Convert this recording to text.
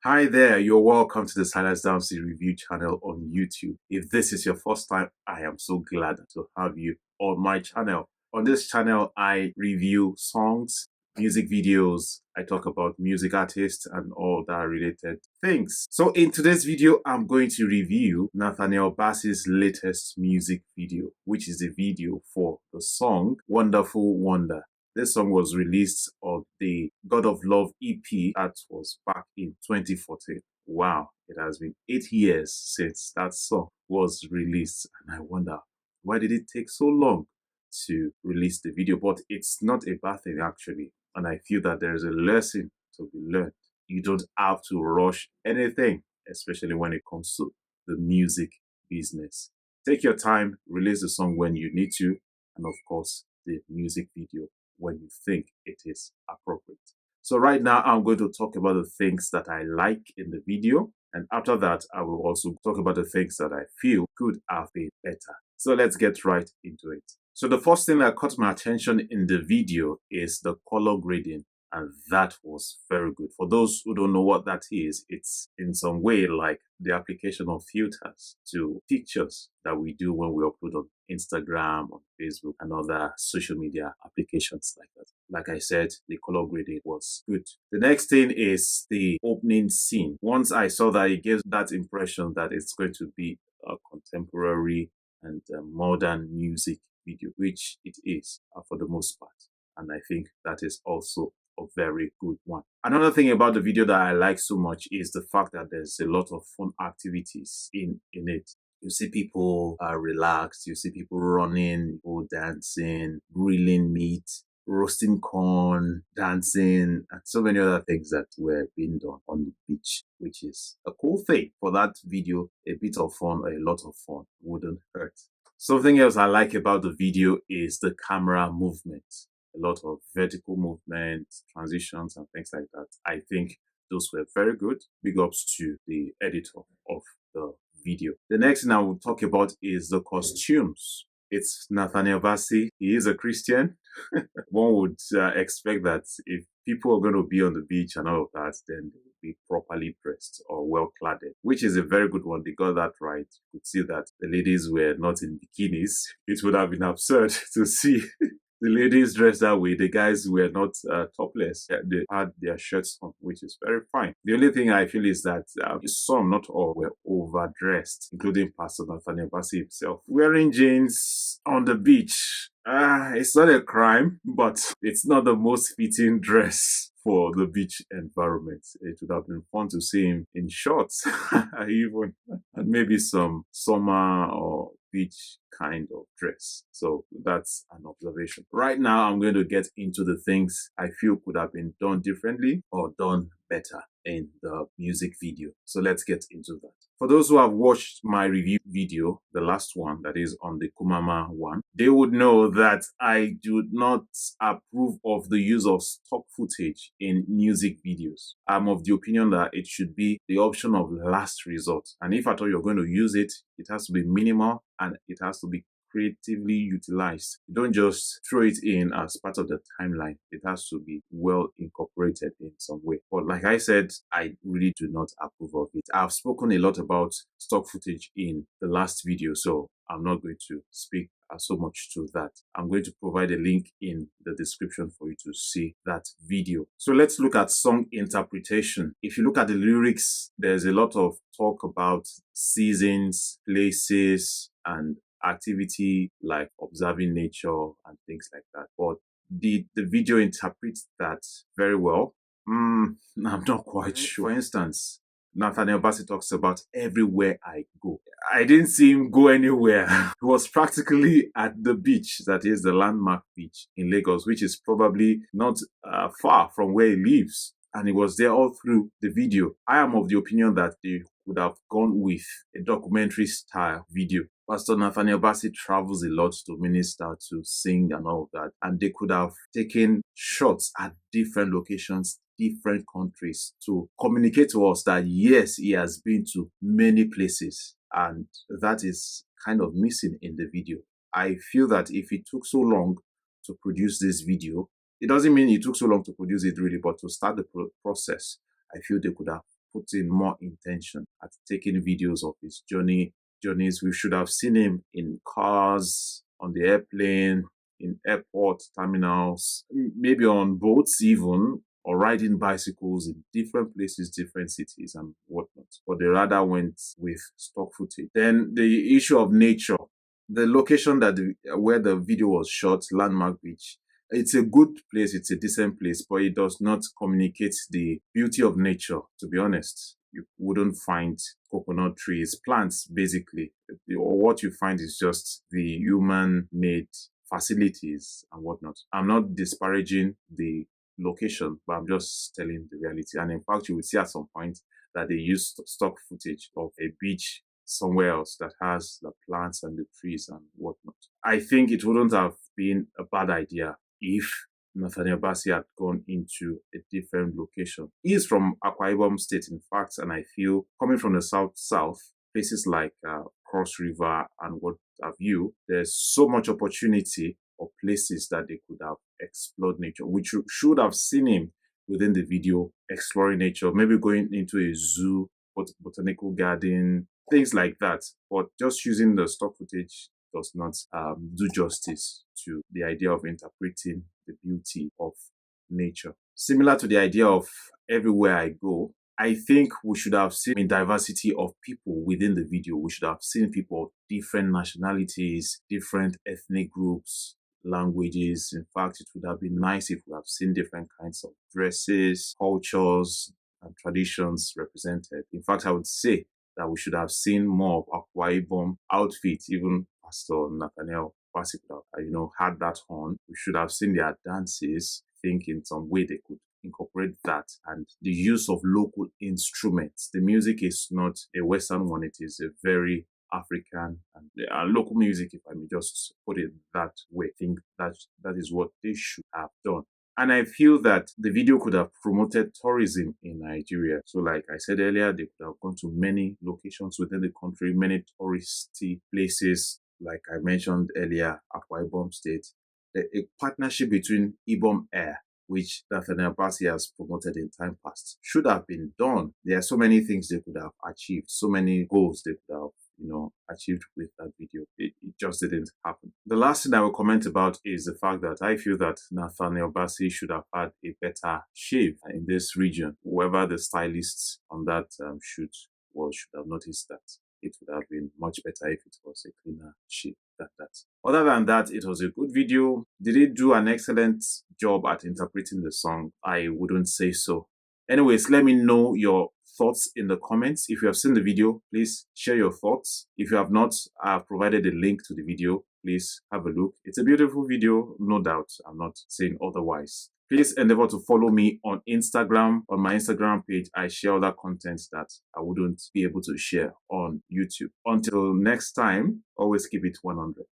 Hi there, you're welcome to the Silence Downsy Review channel on YouTube. If this is your first time, I am so glad to have you on my channel. On this channel, I review songs, music videos, I talk about music artists and all that related things. So in today's video, I'm going to review Nathaniel Bassey's latest music video, which is the video for the song Wonderful Wonder. This song was released on the God of Love EP that was back in 2014. Wow, it has been 8 years since that song was released, and I wonder why did it take so long to release the video? But it's not a bad thing actually, and I feel that there is a lesson to be learned. You don't have to rush anything, especially when it comes to the music business. Take your time, release the song when you need to, and of course, the music video when you think it is appropriate. So right now, I'm going to talk about the things that I like in the video. And after that, I will also talk about the things that I feel could have been better. So let's get right into it. So the first thing that caught my attention in the video is the color grading. And that was very good. For those who don't know what that is, it's in some way like the application of filters to pictures that we do when we upload on Instagram, on Facebook, and other social media applications like that. Like I said, the color grading was good. The next thing is the opening scene. Once I saw that, it gives that impression that it's going to be a contemporary and modern music video, which it is for the most part. And I think that is also a very good one. Another thing about the video that I like so much is the fact that there's a lot of fun activities in it. You see people relaxed, you see people running, people dancing, grilling meat, roasting corn, dancing, and so many other things that were being done on the beach, which is a cool thing. For that video, a bit of fun or a lot of fun wouldn't hurt. Something else I like about the video is the camera movement. A lot of vertical movement, transitions, and things like that. I think those were very good. Big ups to the editor of the video. The next thing I will talk about is the costumes. It's Nathaniel Bassey. He is a Christian. One would expect that if people are going to be on the beach and all of that, then they will be properly dressed or well cladded, which is a very good one. They got that right. You could see that the ladies were not in bikinis. It would have been absurd to see the ladies dressed that way. The guys were not topless. They had their shirts on, which is very fine. The only thing I feel is that some, not all, were overdressed, including Pastor Nathaniel Bassey himself, wearing jeans on the beach. It's not a crime, but it's not the most fitting dress for the beach environment. It would have been fun to see him in shorts, even, and maybe some summer or beach kind of dress. So that's an observation. Right now, I'm going to get into the things I feel could have been done differently or done better in the music video. So let's get into that. For those who have watched my review video, the last one that is on the Kumama one, they would know that I do not approve of the use of stock footage in music videos. I'm of the opinion that it should be the option of last resort. And if at all you're going to use it, it has to be minimal and it has to be creatively utilized. You don't just throw it in as part of the timeline. It has to be well incorporated in some way. But like I said, I really do not approve of it. I've spoken a lot about stock footage in the last video, so I'm not going to speak so much to that. I'm going to provide a link in the description for you to see that video. So let's look at song interpretation. If you look at the lyrics, there's a lot of talk about seasons, places, and activity like observing nature and things like that. But the video interprets that very well. I'm not quite sure. For instance, Nathaniel Bassey talks about everywhere I go. I didn't see him go anywhere. He was practically at the beach, that is the landmark beach in Lagos, which is probably not far from where he lives. And he was there all through the video. I am of the opinion that they would have gone with a documentary style video. Pastor Nathaniel Bassey travels a lot to minister, to sing and all of that. And they could have taken shots at different locations, different countries to communicate to us that yes, he has been to many places. And that is kind of missing in the video. I feel that if it took so long to produce this video, it doesn't mean it took so long to produce it really, but to start the process, I feel they could have put in more intention at taking videos of his journeys. We should have seen him in cars, on the airplane, in airport terminals, maybe on boats even, or riding bicycles in different places, different cities and whatnot. But they rather went with stock footage. Then the issue of nature. The location where the video was shot, Landmark Beach, it's a good place, it's a decent place, but it does not communicate the beauty of nature, to be honest. You wouldn't find coconut trees, plants, basically. Or what you find is just the human-made facilities and whatnot. I'm not disparaging the location, but I'm just telling the reality. And in fact, you will see at some point that they use stock footage of a beach somewhere else that has the plants and the trees and whatnot. I think it wouldn't have been a bad idea if Nathaniel Bassey had gone into a different location. He is from Akwa Ibom State, in fact, and I feel coming from the south, places like Cross River and what have you, there's so much opportunity or places that they could have explored nature. We should have seen him within the video exploring nature, maybe going into a zoo, botanical garden, things like that. But just using the stock footage does not do justice to the idea of interpreting the beauty of nature. Similar to the idea of everywhere I go, I think we should have seen a diversity of people within the video. We should have seen people of different nationalities, different ethnic groups, languages. In fact, it would have been nice if we have seen different kinds of dresses, cultures, and traditions represented. In fact, I would say that we should have seen more of Akwa Ibom outfits. Even Pastor Nathaniel Bassey could have, had that on. We should have seen their dances. I think in some way they could incorporate that and the use of local instruments. The music is not a Western one, it is a very African and local music, if I may just put it that way. I think that is what they should have done. And I feel that the video could have promoted tourism in Nigeria. So like I said earlier, they could have gone to many locations within the country, many touristy places. Like I mentioned earlier, Akwa Ibom State. A partnership between Ibom Air, which Nathaniel Bassey has promoted in time past, should have been done. There are so many things they could have achieved, so many goals they could have achieved with that video. It just didn't happen. The last thing I will comment about is the fact that I feel that Nathaniel Bassey should have had a better shave in this region. Whoever the stylists on that shoot should have noticed that it would have been much better if it was a cleaner shave than that. Other than that, it was a good video. Did it do an excellent job at interpreting the song? I wouldn't say so. Anyways, let me know your thoughts in the comments. If you have seen the video, please share your thoughts. If you have not, I've provided a link to the video. Please have a look. It's a beautiful video, no doubt. I'm not saying otherwise. Please endeavor to follow me on Instagram. On my Instagram page, I share other content that I wouldn't be able to share on YouTube. Until next time, always keep it 100.